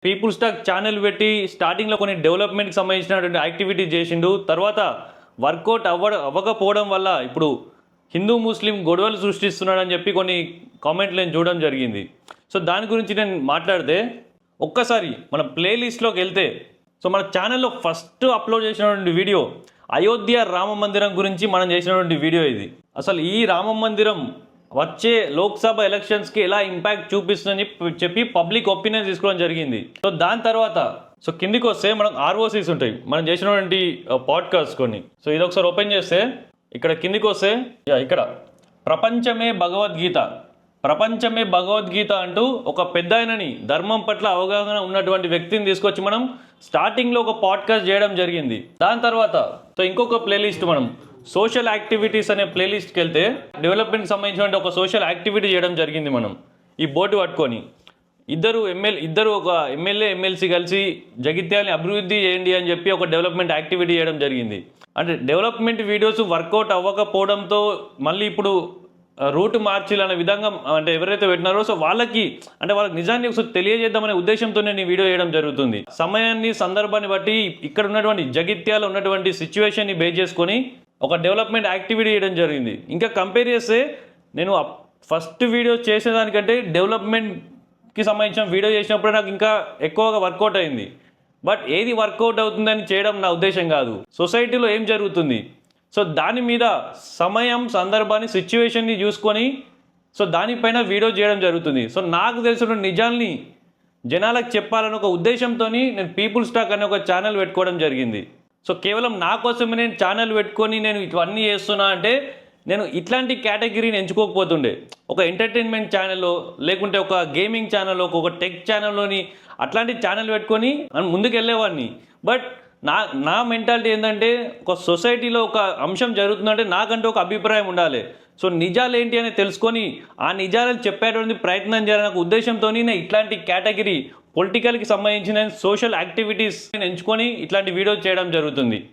People stock channel పెట్టి స్టార్టింగ్లో కొన్ని డెవలప్మెంట్కి సంబంధించినటువంటి యాక్టివిటీ చేసిండు. తర్వాత వర్కౌట్ అవ్వకపోవడం వల్ల ఇప్పుడు హిందూ ముస్లిం గొడవలు సృష్టిస్తున్నాడని చెప్పి కొన్ని కామెంట్లు నేను చూడడం జరిగింది. సో దాని గురించి నేను మాట్లాడితే ఒక్కసారి మన ప్లేలిస్ట్లోకి వెళ్తే సో మన ఛానల్లో ఫస్ట్ అప్లోడ్ చేసినటువంటి వీడియో అయోధ్య రామ మందిరం గురించి మనం చేసినటువంటి వీడియో ఇది. అసలు ఈ రామ మందిరం వచ్చే లోక్సభ ఎలక్షన్స్కి ఎలా ఇంపాక్ట్ చూపిస్తుందని చెప్పి పబ్లిక్ ఒపీనియన్ తీసుకోవడం జరిగింది. సో దాని తర్వాత సో కిందికి వస్తే మనకు ఆర్ఓసీస్ ఉంటాయి మనం చేసినటువంటి పాడ్కాస్ట్ కొన్ని. సో ఇది ఒకసారి ఓపెన్ చేస్తే ఇక్కడ కిందికి వస్తే ఇక్కడ ప్రపంచమే భగవద్గీత అంటూ ఒక పెద్ద ఆయనని ధర్మం పట్ల అవగాహన ఉన్నటువంటి వ్యక్తిని తీసుకొచ్చి మనం స్టార్టింగ్లో ఒక పాడ్కాస్ట్ చేయడం జరిగింది. దాని తర్వాత సో ఇంకొక ప్లేలిస్ట్ మనం సోషల్ యాక్టివిటీస్ అనే ప్లేలిస్ట్కి వెళ్తే డెవలప్మెంట్కి సంబంధించిన ఒక సోషల్ యాక్టివిటీ చేయడం జరిగింది. మనం ఈ బోర్డు పట్టుకొని ఇద్దరు ఒక ఎమ్మెల్యే ఎమ్మెల్సీ కలిసి జగిత్యాలని అభివృద్ధి చేయండి అని చెప్పి ఒక డెవలప్మెంట్ యాక్టివిటీ చేయడం జరిగింది. అంటే డెవలప్మెంట్ వీడియోస్ వర్కౌట్ అవ్వకపోవడంతో మళ్ళీ ఇప్పుడు రూట్ మార్చాలనే విధంగా అంటే ఎవరైతే పెట్టినారో సో వాళ్ళకి నిజాన్ని ఒకసారి తెలియజేద్దామనే ఉద్దేశంతో నేను ఈ వీడియో చేయడం జరుగుతుంది. సమయాన్ని సందర్భాన్ని బట్టి ఇక్కడ ఉన్నటువంటి జగిత్యాల ఉన్నటువంటి సిచ్యువేషన్ని బేస్ చేసుకొని ఒక డెవలప్మెంట్ యాక్టివిటీ చేయడం జరిగింది. ఇంకా కంపేర్ చేస్తే నేను ఫస్ట్ వీడియో చేసేదానికంటే డెవలప్మెంట్కి సంబంధించిన వీడియో చేసినప్పుడు నాకు ఇంకా ఎక్కువగా వర్కౌట్ అయింది. బట్ ఏది వర్కౌట్ అవుతుందని చేయడం నా ఉద్దేశం కాదు, సొసైటీలో ఏం జరుగుతుంది సో దాని మీద సమయం సందర్భాన్ని సిచ్యువేషన్ని చూసుకొని సో దానిపైన వీడియో చేయడం జరుగుతుంది. సో నాకు తెలిసిన నిజాల్ని జనాలకు చెప్పాలని ఒక ఉద్దేశంతో నేను పీపుల్ స్టాక్ అనే ఒక ఛానల్ పెట్టుకోవడం జరిగింది. సో కేవలం నా కోసమే నేను ఛానల్ పెట్టుకొని నేను ఇవన్నీ చేస్తున్నా అంటే నేను ఇట్లాంటి కేటగిరీని ఎంచుకోకపోతుండే. ఒక ఎంటర్టైన్మెంట్ ఛానల్లో లేకుంటే ఒక గేమింగ్ ఛానల్లో ఒక టెక్ ఛానల్లోని అట్లాంటి ఛానల్ పెట్టుకొని ముందుకు వెళ్ళేవాడిని. బట్ నా మెంటాలిటీ ఏంటంటే ఒక సొసైటీలో ఒక అంశం జరుగుతుందంటే నాకంటూ ఒక అభిప్రాయం ఉండాలి. సో నిజాలు ఏంటి అని తెలుసుకొని ఆ నిజాలను చెప్పేటువంటి ప్రయత్నం చేయాలనే ఉద్దేశంతో నేను ఇట్లాంటి కేటగిరీ పొలిటికల్కి సంబంధించిన సోషల్ యాక్టివిటీస్ ఎంచుకొని ఇట్లాంటి వీడియోస్ చేయడం జరుగుతుంది.